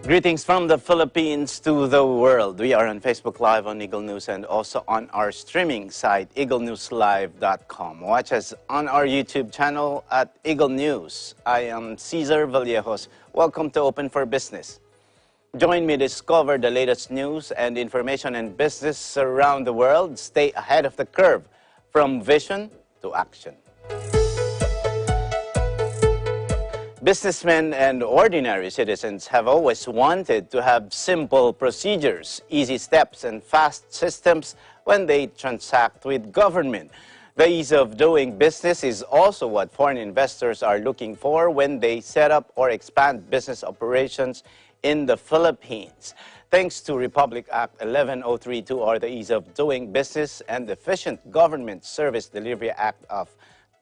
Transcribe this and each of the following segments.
Greetings from the Philippines to the world. We are on Facebook Live on Eagle News and also on our streaming site, eaglenewslive.com. Watch us on our YouTube channel at Eagle News. I am Cesar Vallejos. Welcome to Open for Business. Join me to discover the latest news and information in business around the world. Stay ahead of the curve from vision to action. Businessmen and ordinary citizens have always wanted to have simple procedures, easy steps, and fast systems when they transact with government. The ease of doing business is also what foreign investors are looking for when they set up or expand business operations in the Philippines. Thanks to Republic Act 11032, or the Ease of Doing Business and Efficient Government Service Delivery Act of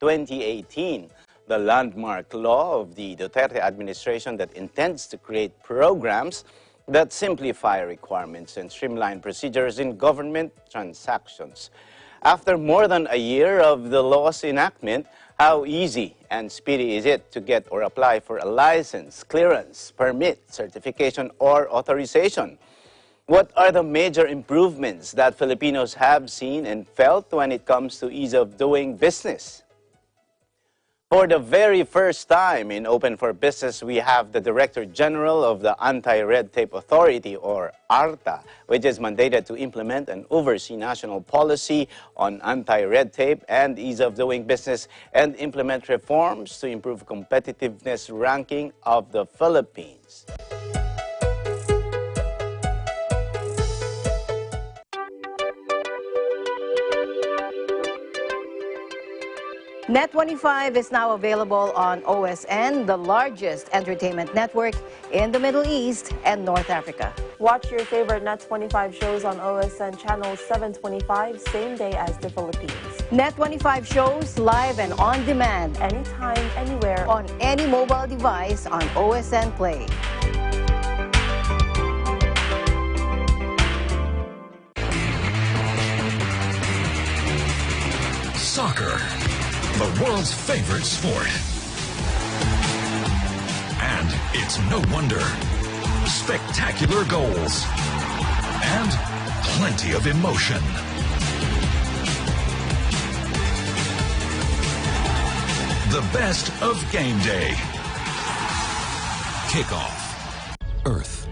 2018, the landmark law of the Duterte administration that intends to create programs that simplify requirements and streamline procedures in government transactions. After more than a year of the law's enactment, how easy and speedy is it to get or apply for a license, clearance, permit, certification, or authorization? What are the major improvements that Filipinos have seen and felt when it comes to ease of doing business? For the very first time in Open for Business, we have the Director General of the Anti-Red Tape Authority, or ARTA, which is mandated to implement and oversee national policy on anti-red tape and ease of doing business and implement reforms to improve competitiveness ranking of the Philippines. Net25 is now available on OSN, the largest entertainment network in the Middle East and North Africa. Watch your favorite Net25 shows on OSN channel 725, same day as the Philippines. Net25 shows live and on demand, anytime, anywhere, on any mobile device on OSN Play. Soccer, the world's favorite sport. And it's no wonder. Spectacular goals. And plenty of emotion. The best of game day. Kickoff. Earth.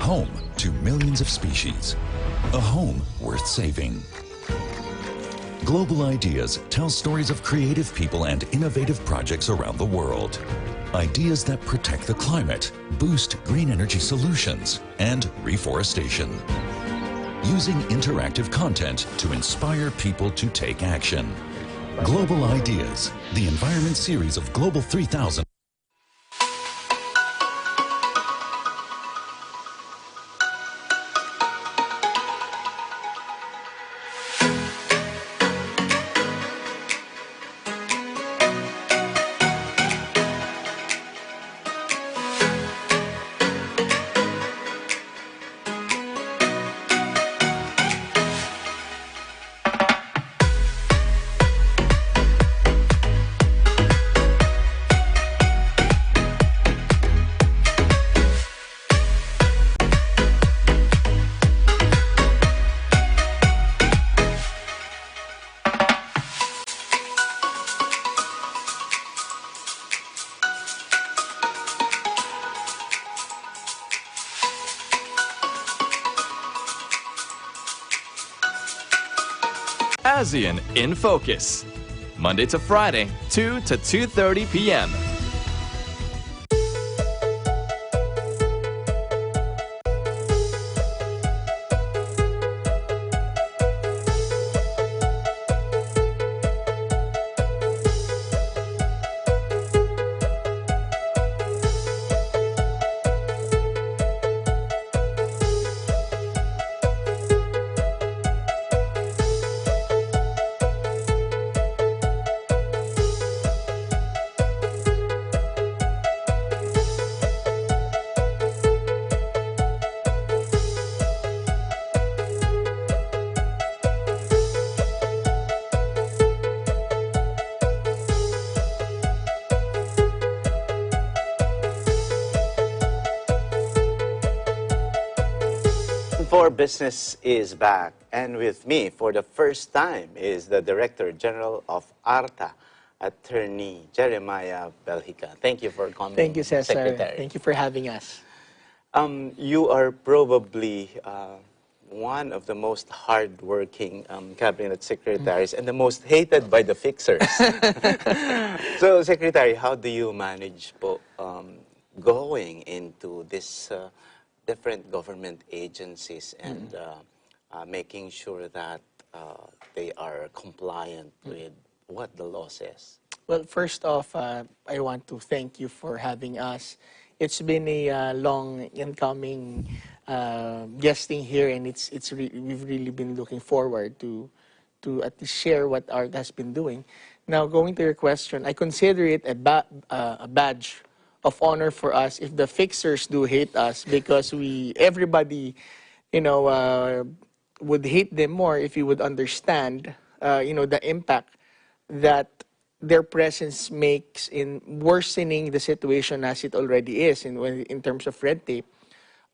Home to millions of species. A home worth saving. Global Ideas tells stories of creative people and innovative projects around the world. Ideas that protect the climate, boost green energy solutions, and reforestation. Using interactive content to inspire people to take action. Global Ideas, the environment series of Global 3000. ASEAN in Focus, Monday to Friday, 2 to 2:30 p.m. More Business is back, and with me for the first time is the Director General of ARTA, Attorney Jeremiah Belhica. Thank you for coming, Thank you, Cesar. Secretary. Thank you for having us. You are probably one of the most hardworking cabinet secretaries and the most hated by the fixers. So, Secretary, how do you manage going into this different government agencies and making sure that they are compliant with what the law says? Well, first off, I want to thank you for having us. It's been a long incoming guesting here, and we've really been looking forward to at least share what ART has been doing. Now, going to your question, I consider it a badge of honor for us if the fixers do hate us, because everybody, would hate them more if you would understand, the impact that their presence makes in worsening the situation as it already is in terms of red tape.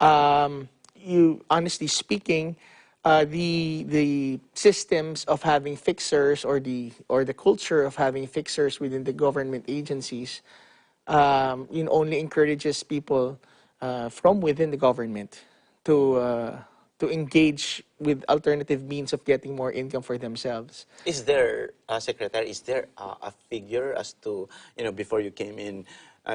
Honestly speaking, the systems of having fixers or the culture of having fixers within the government agencies only encourages people from within the government to engage with alternative means of getting more income for themselves. Is there, Secretary, is there a figure as to, before you came in,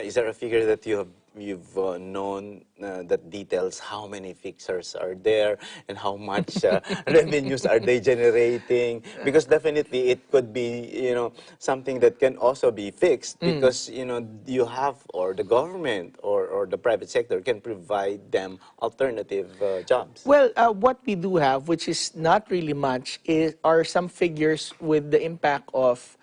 is there a figure that you've known that details how many fixers are there and how much revenues are they generating? Because definitely it could be, something that can also be fixed because, you have, or the government or the private sector can provide them alternative jobs. Well, what we do have, which is not really much, are some figures with the impact of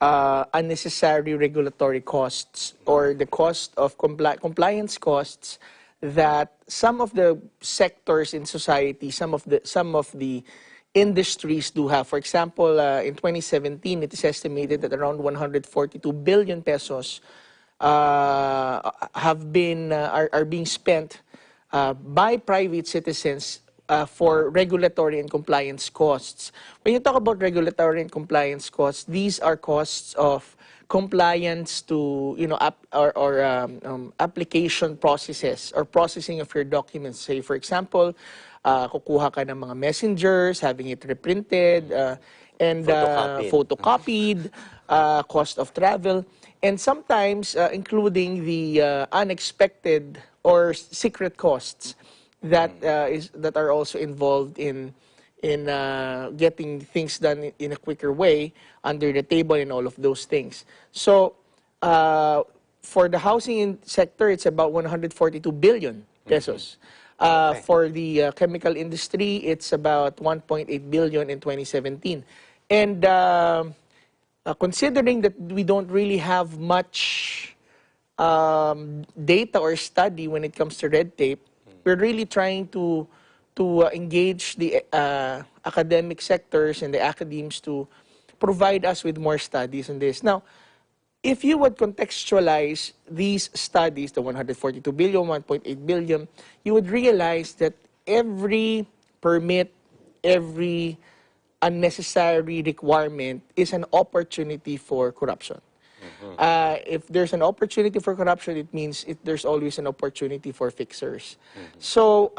unnecessary regulatory costs or the cost of compliance costs that some of the sectors in society, some of the industries do have. For example, in 2017, it is estimated that around 142 billion pesos are being spent by private citizens for regulatory and compliance costs. When you talk about regulatory and compliance costs, these are costs of compliance to application processes or processing of your documents. Say, for example, kukuha ka ng mga messengers, having it reprinted, and photocopied, cost of travel, and sometimes including the unexpected or secret costs that are also involved in getting things done in a quicker way under the table and all of those things. So for the housing sector, it's about 142 billion pesos. For the chemical industry, it's about 1.8 billion in 2017. And considering that we don't really have much data or study when it comes to red tape, we're really trying to engage the academic sectors and the academies to provide us with more studies on this. Now, if you would contextualize these studies, the 142 billion, 1.8 billion, you would realize that every permit, every unnecessary requirement is an opportunity for corruption. If there's an opportunity for corruption, it means there's always an opportunity for fixers. So,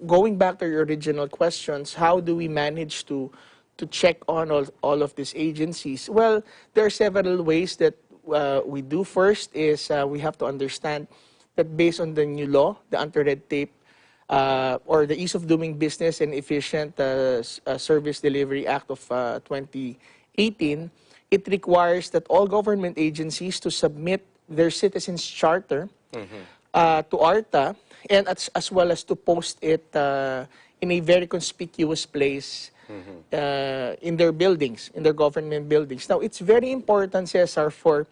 going back to your original questions, how do we manage to check on all of these agencies? Well, there are several ways that we do. First is we have to understand that based on the new law, the Anti-Red Tape, or the Ease of Doing Business and Efficient Service Delivery Act of 2018, it requires that all government agencies to submit their citizens' charter to ARTA, and as well as to post it in a very conspicuous place in their buildings, in their government buildings. Now, it's very important, Cesar, for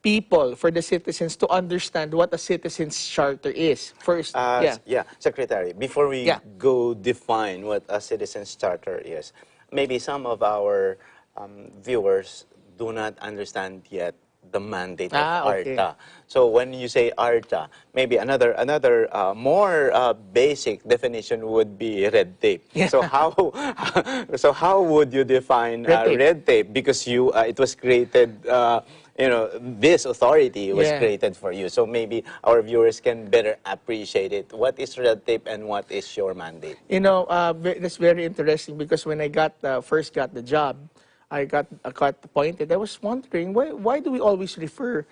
people, for the citizens to understand what a citizen's charter is. First, Secretary, before we go define what a citizen's charter is, maybe some of our viewers do not understand yet the mandate of Okay. ARTA. So when you say ARTA, maybe another more basic definition would be red tape. Yeah. So how so how would you define Red tape. red tape? Because you it was created. This authority was Yeah. created for you. So maybe our viewers can better appreciate it. What is red tape and what is your mandate? You know, that's very interesting because when I first got the job, I got appointed. I was wondering why do we always refer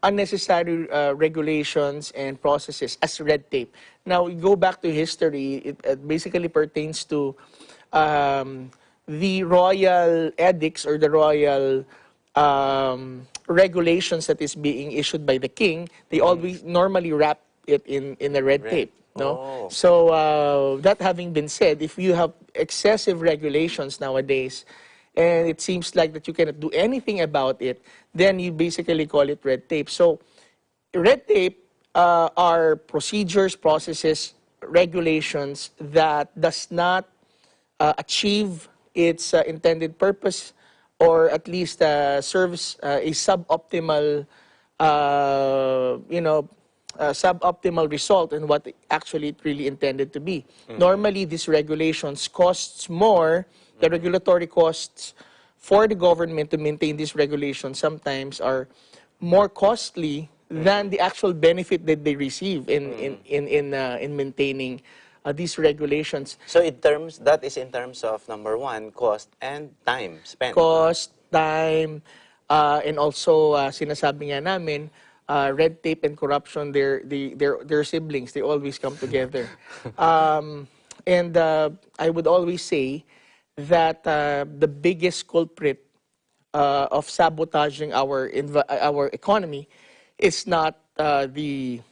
unnecessary regulations and processes as red tape? Now, we go back to history. It basically pertains to the royal edicts or the royal regulations that is being issued by the king. They always normally wrap it in a red tape. No? Oh. So that having been said, if you have excessive regulations nowadays, and it seems like that you cannot do anything about it, then you basically call it red tape. So red tape are procedures, processes, regulations that does not achieve its intended purpose, or at least serves a suboptimal, suboptimal result in what actually it really intended to be. Normally, these regulations costs more. The regulatory costs for the government to maintain these regulations sometimes are more costly than the actual benefit that they receive in maintaining these regulations. So that is in terms of number one, cost and time spent. Cost, time, and also sinasabi nga namin, red tape and corruption, they're siblings. They always come together. And I would always say that the biggest culprit of sabotaging our economy is not the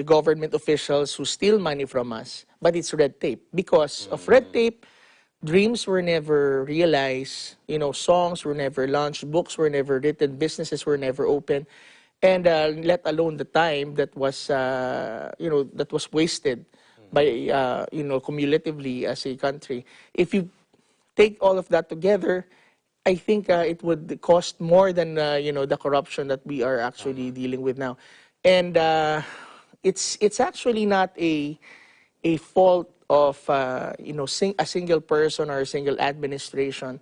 government officials who steal money from us, but it's red tape. Because of red tape, dreams were never realized, songs were never launched, books were never written, businesses were never opened, and let alone the time that was, that was wasted by, cumulatively as a country. If you take all of that together, I think it would cost more than the corruption that we are actually dealing with now, and it's actually not a fault of a single person or a single administration.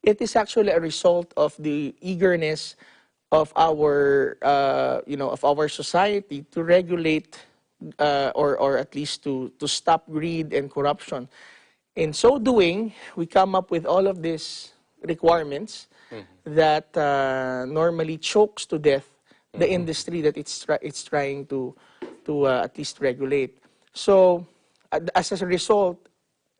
It is actually a result of the eagerness of our of our society to regulate or at least to stop greed and corruption. In so doing, we come up with all of these requirements that normally chokes to death the industry that it's trying to at least regulate. So, as a result,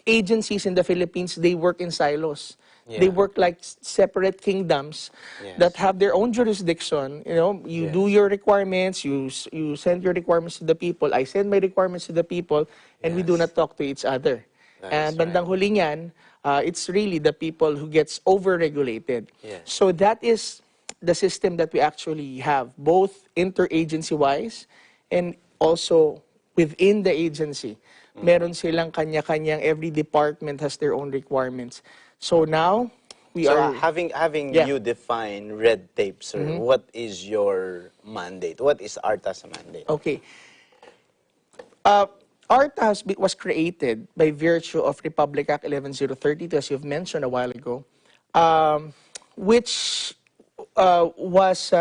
agencies in the Philippines, they work in silos. Yeah. They work like separate kingdoms that have their own jurisdiction. You do your requirements, you send your requirements to the people, I send my requirements to the people, and we do not talk to each other. And bandang huli niyan, it's really the people who gets over-regulated. Yes. So that is the system that we actually have, both interagency-wise and also within the agency. Meron silang kanya-kanyang, every department has their own requirements. So now, we So are... having Yeah. you define red tape, sir, what is your mandate? What is ARTA's mandate? Okay. ARTA was created by virtue of Republic Act 11032, as you've mentioned a while ago, which was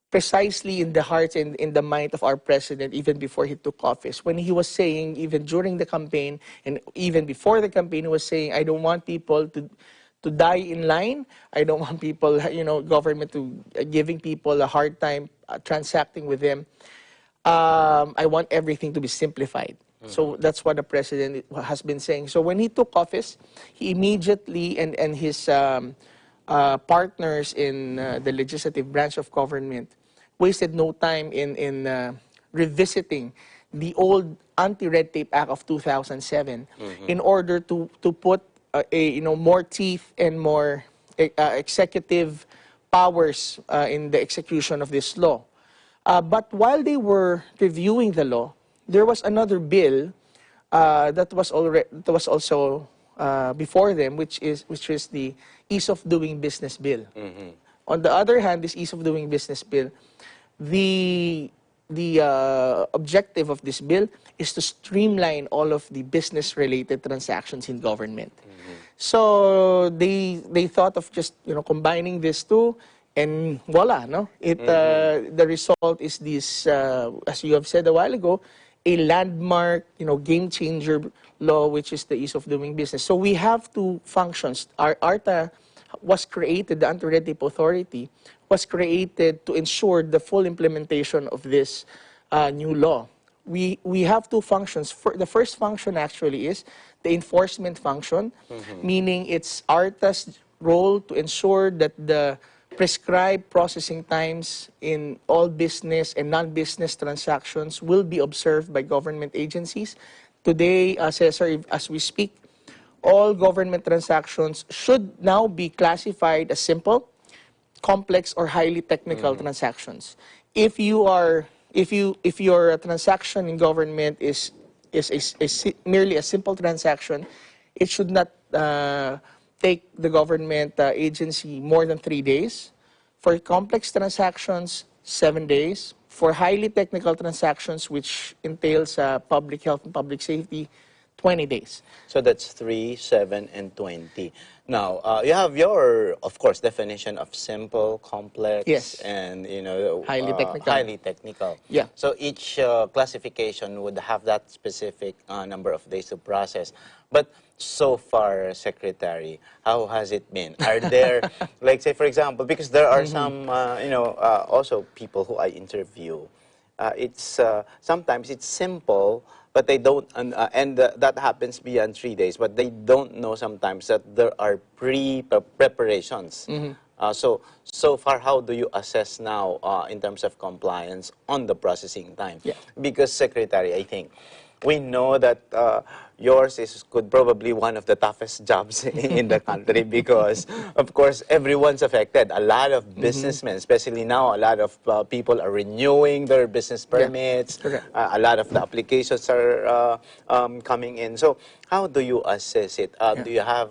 precisely in the heart and in the mind of our president even before he took office. When he was saying, even during the campaign and even before the campaign, he was saying, I don't want people to die in line. I don't want people, government to giving people a hard time transacting with them. I want everything to be simplified. So that's what the president has been saying. So when he took office, he immediately, and his partners in the legislative branch of government, wasted no time in revisiting the old Anti-Red Tape Act of 2007 in order to put more teeth and more executive powers in the execution of this law. But while they were reviewing the law, there was another bill that was also before them, which is the Ease of Doing Business Bill. On the other hand, this Ease of Doing Business Bill, the objective of this bill is to streamline all of the business-related transactions in government. So they thought of just combining these two, and voila, no? The result is this, as you have said a while ago, a landmark, game changer law, which is the Ease of Doing Business. So we have two functions. Our ARTA was created, the Anti-Red Tape Authority was created to ensure the full implementation of this new law. We have two functions. The first function actually is the enforcement function, meaning it's ARTA's role to ensure that the prescribed processing times in all business and non-business transactions will be observed by government agencies. Today, Cesar, as we speak, all government transactions should now be classified as simple, complex, or highly technical transactions. If your transaction in government is merely a simple transaction, it should not take the government agency more than 3 days. For complex transactions, 7 days. For highly technical transactions, which entails public health and public safety, 20 days. So that's 3, 7, and 20. Now, you have your, of course, definition of simple, complex, Yes. and Highly technical. Highly technical. Yeah. So each classification would have that specific number of days to process. But so far, Secretary, how has it been? Are there, like, say, for example, because there are some, also people who I interview. It's sometimes it's simple, but they don't, and that happens beyond 3 days. But they don't know sometimes that there are preparations. So far, how do you assess now in terms of compliance on the processing time? Yeah. Because, Secretary, I think we know that yours could probably one of the toughest jobs in the country because, of course, everyone's affected. A lot of businessmen, especially now, a lot of people are renewing their business permits. Correct. A lot of the applications are coming in. So how do you assess it? Do you have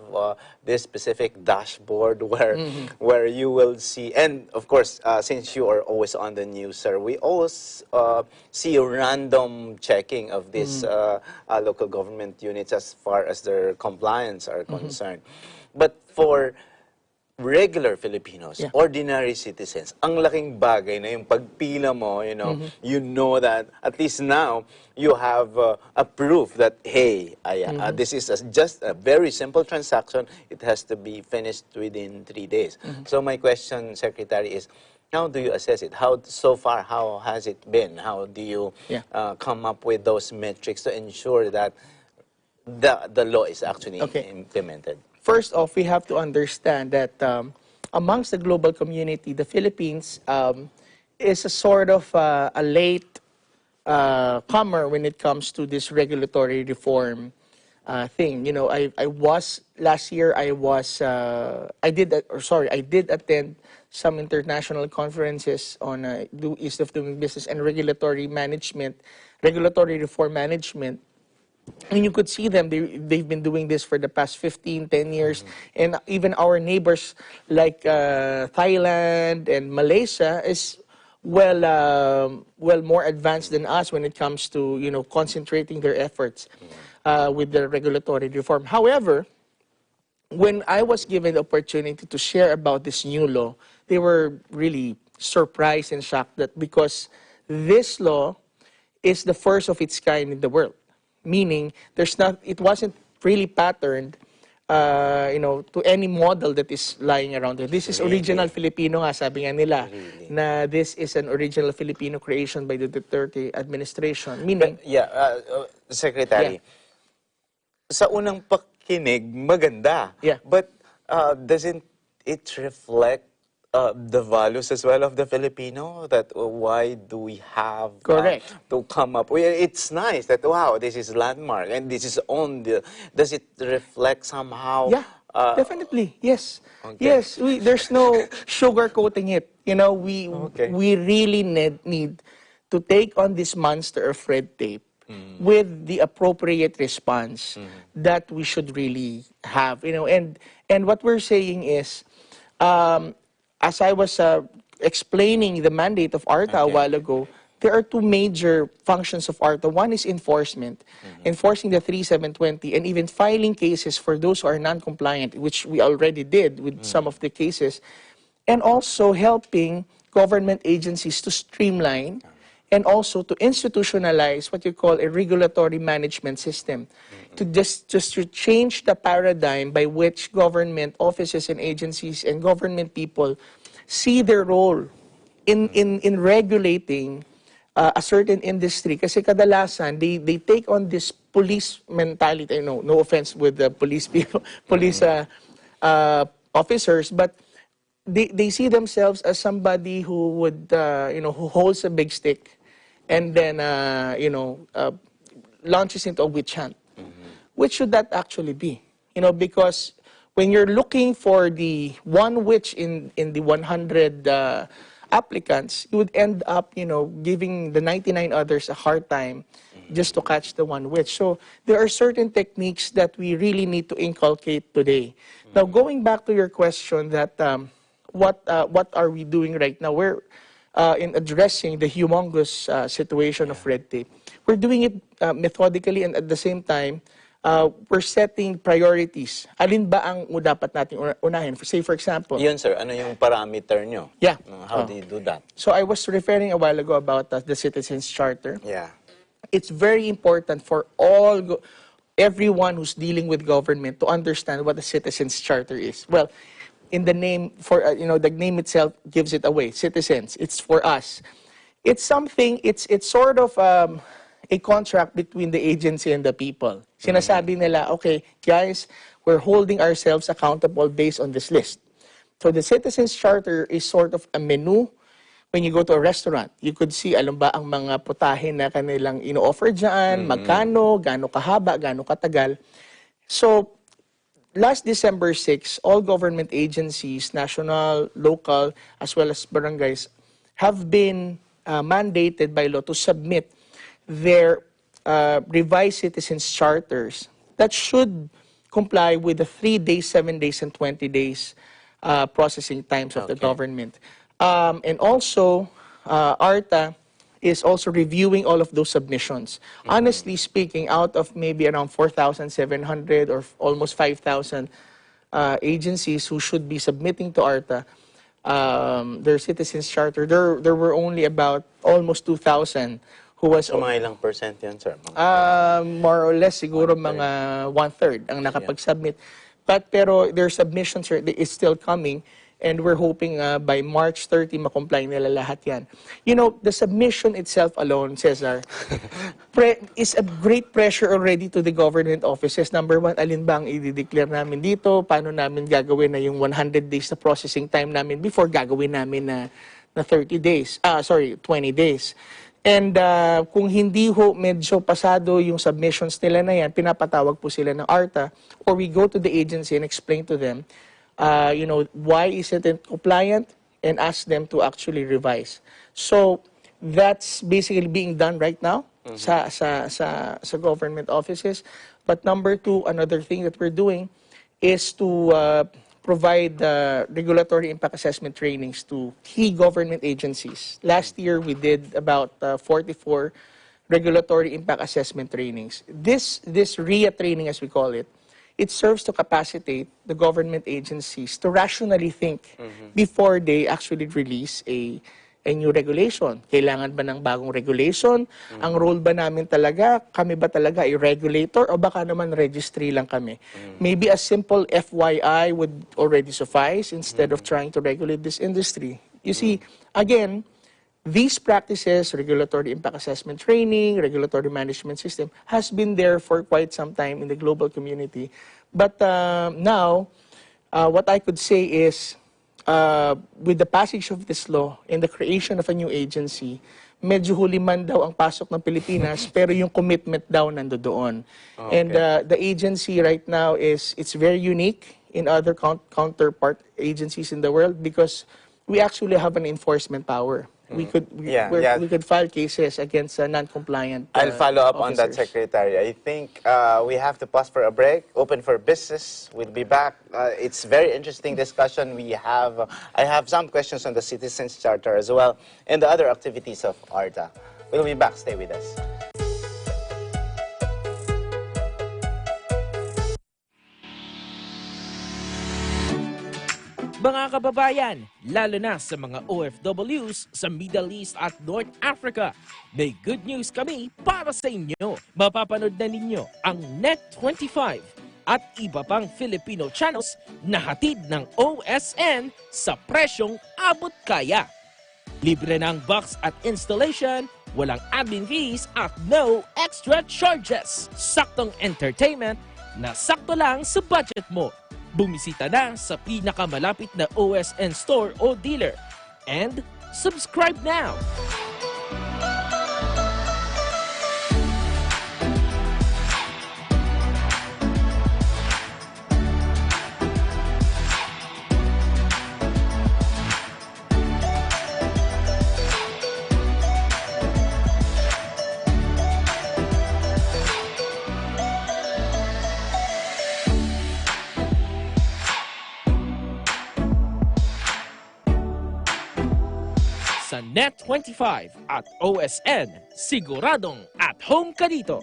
this specific dashboard where you will see, and of course, since you are always on the news, sir, we always see a random checking of these local government units as far as their compliance are concerned. But for regular Filipinos, ordinary citizens, ang laking bagay na yung pagpila mo, you know that at least now you have a proof that, hey, this is just a very simple transaction. It has to be finished within 3 days. So my question, Secretary, is how do you assess it? So far, how has it been? How do you come up with those metrics to ensure that the law is actually implemented? First off, we have to understand that amongst the global community, the Philippines is a sort of a late comer when it comes to this regulatory reform thing. I was last year. I did attend some international conferences on the Ease of Doing Business and regulatory reform management. And you could see them, they've been doing this for the past 15, 10 years. And even our neighbors like Thailand and Malaysia is well more advanced than us when it comes to, concentrating their efforts with the regulatory reform. However, when I was given the opportunity to share about this new law, they were really surprised and shocked that because this law is the first of its kind in the world. Meaning, it wasn't really patterned, to any model that is lying around there. This is original Filipino nga, sabi nga nila, na this is an original Filipino creation by the Duterte administration. Meaning, Secretary, sa unang pakinig, maganda. But doesn't it reflect the values as well of the Filipino, that why do we have to come up with it's nice that wow, this is landmark and this is on the, does it reflect somehow? Definitely, yes. Yes, there's no sugarcoating it. We really need to take on this monster of red tape with the appropriate response that we should really have. And what we're saying is, as I was explaining the mandate of ARTA a while ago, there are two major functions of ARTA. One is enforcement, enforcing the 3720, and even filing cases for those who are non-compliant, which we already did with some of the cases, and also helping government agencies to streamline and also to institutionalize what you call a regulatory management system, to just to change the paradigm by which government offices and agencies and government people see their role in regulating a certain industry. Kasi kadalasan, they take on this police mentality. No offense with the police people, police officers, but they see themselves as somebody who would, who holds a big stick and then, launches into a witch hunt. Which should that actually be? Because when you're looking for the one witch in the 100 applicants, you would end up, giving the 99 others a hard time just to catch the one witch. So there are certain techniques that we really need to inculcate today. Now, going back to your question that what are we doing right now? We're in addressing the humongous situation of red tape. We're doing it methodically, and at the same time, we're setting priorities. Alin ba ang dapat nating unahin? Say, for example... Yun, sir. Ano yung parameter nyo? Yeah. How do you do that? So I was referring a while ago about the Citizens Charter. Yeah. It's very important for everyone who's dealing with government to understand what the Citizens Charter is. Well, in the name, the name itself gives it away. Citizens. It's for us. It's something, it's sort of a contract between the agency and the people. Sinasabi nila, okay, guys, we're holding ourselves accountable based on this list. So the Citizens Charter is sort of a menu. When you go to a restaurant, you could see, alam ba ang mga putahe na kanilang ino-offer dyan, magkano, gaano kahaba, gaano katagal. So, last December 6, all government agencies, national, local, as well as barangays, have been mandated by law to submit their revised Citizens Charters that should comply with the 3 days, 7 days, and 20 days processing times of the government. And also, ARTA is also reviewing all of those submissions. Honestly speaking, out of maybe around 4,700 or almost 5,000 agencies who should be submitting to ARTA their Citizens Charter, there were only about almost 2,000 who was... So, mga ilang percent yan, sir? More or less, siguro mga one-third ang nakapag-submit. Pero their submissions is still coming, and we're hoping by March 30, makomply nila lahat yan. The submission itself alone, Cesar, is a great pressure already to the government offices. Number one, alin ba ang i-declare namin dito? Paano namin gagawin na yung 100 days na processing time namin before gagawin namin na 30 days? 20 days. And kung hindi ho medyo pasado yung submissions nila na yan, pinapatawag po sila ng ARTA, or we go to the agency and explain to them, why isn't it compliant, and ask them to actually revise. So that's basically being done right now sa government offices. But number two, another thing that we're doing is to provide regulatory impact assessment trainings to key government agencies. Last year, we did about 44 regulatory impact assessment trainings. This RIA training, as we call it, it serves to capacitate the government agencies to rationally think before they actually release a new regulation. Kailangan ba ng bagong regulation? Ang role ba namin talaga? Kami ba talaga ay regulator o baka naman registry lang kami? Maybe a simple FYI would already suffice instead of trying to regulate this industry. You see, again, these practices, regulatory impact assessment training, regulatory management system, has been there for quite some time in the global community. But now, what I could say is, with the passage of this law and the creation of a new agency, medyo huliman daw ang pasok ng Pilipinas, pero yung commitment daw nandoon. Okay. And the agency right now it's very unique in other counterpart agencies in the world because we actually have an enforcement power. Yeah, yeah. we could file cases against non-compliant I'll follow up on that, officers. Secretary. I think we have to pause for a break. Open for business. We'll be back. It's very interesting discussion. I have some questions on the Citizens Charter as well and the other activities of ARTA. We'll be back. Stay with us. Mga kababayan, lalo na sa mga OFWs sa Middle East at North Africa, may good news kami para sa inyo. Mapapanood na ninyo ang Net25 at iba pang Filipino channels na hatid ng OSN sa presyong abot kaya. Libre ng box at installation, walang admin fees at no extra charges. Saktong entertainment na sakto lang sa budget mo. Bumisita na sa pinakamalapit na OSN store o dealer. And subscribe now! Sa Net25 at OSN, siguradong at home ka dito.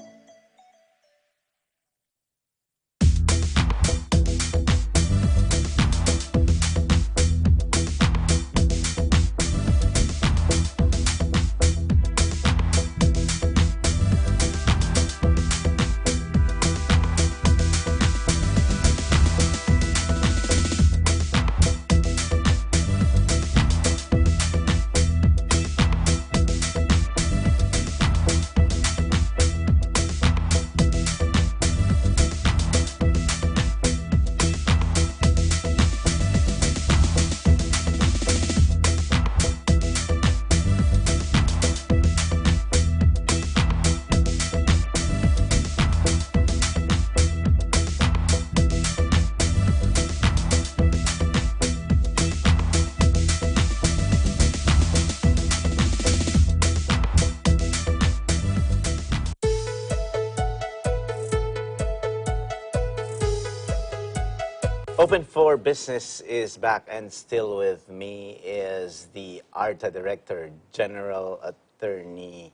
Open for Business is back, and still with me is the ARTA Director, General Attorney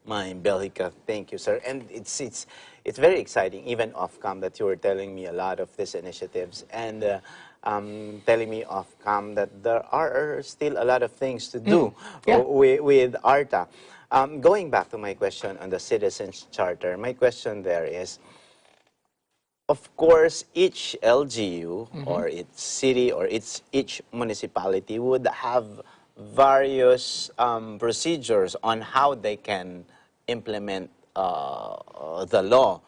Belhica. Thank you, sir. And it's very exciting, even off-cam, that you were telling me a lot of these initiatives, and telling me off-cam that there are still a lot of things to do with ARTA. Going back to my question on the Citizens Charter, my question there is, of course, each LGU or its city or each municipality would have various procedures on how they can implement the law.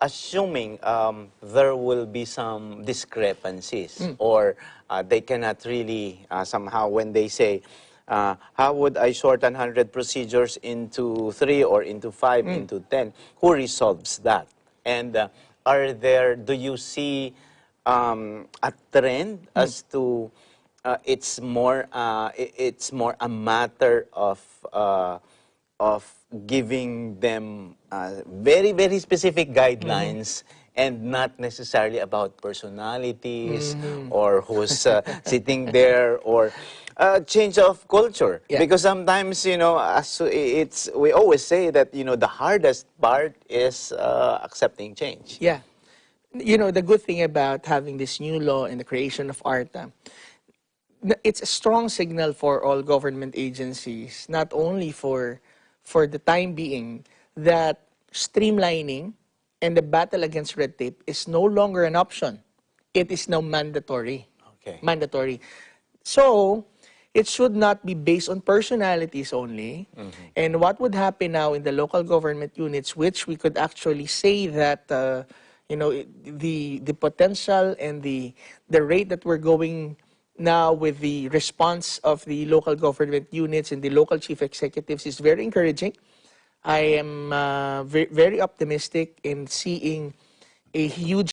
Assuming there will be some discrepancies or they cannot really somehow, when they say, how would I shorten 100 procedures into 3 or into 5, into 10? Who resolves that? And do you see a trend as to it's more a matter of giving them very, very specific guidelines and not necessarily about personalities or who's sitting there, or change of culture? Because sometimes, you know, we always say that, you know, the hardest part is accepting change. Yeah. You know, the good thing about having this new law and the creation of ARTA, it's a strong signal for all government agencies, not only for the time being, that streamlining and the battle against red tape is no longer an option. It is now mandatory. Okay. Mandatory. So, it should not be based on personalities only. And what would happen now in the local government units, which we could actually say that, you know, the potential and the rate that we're going now with the response of the local government units and the local chief executives is very encouraging. I am very optimistic in seeing a huge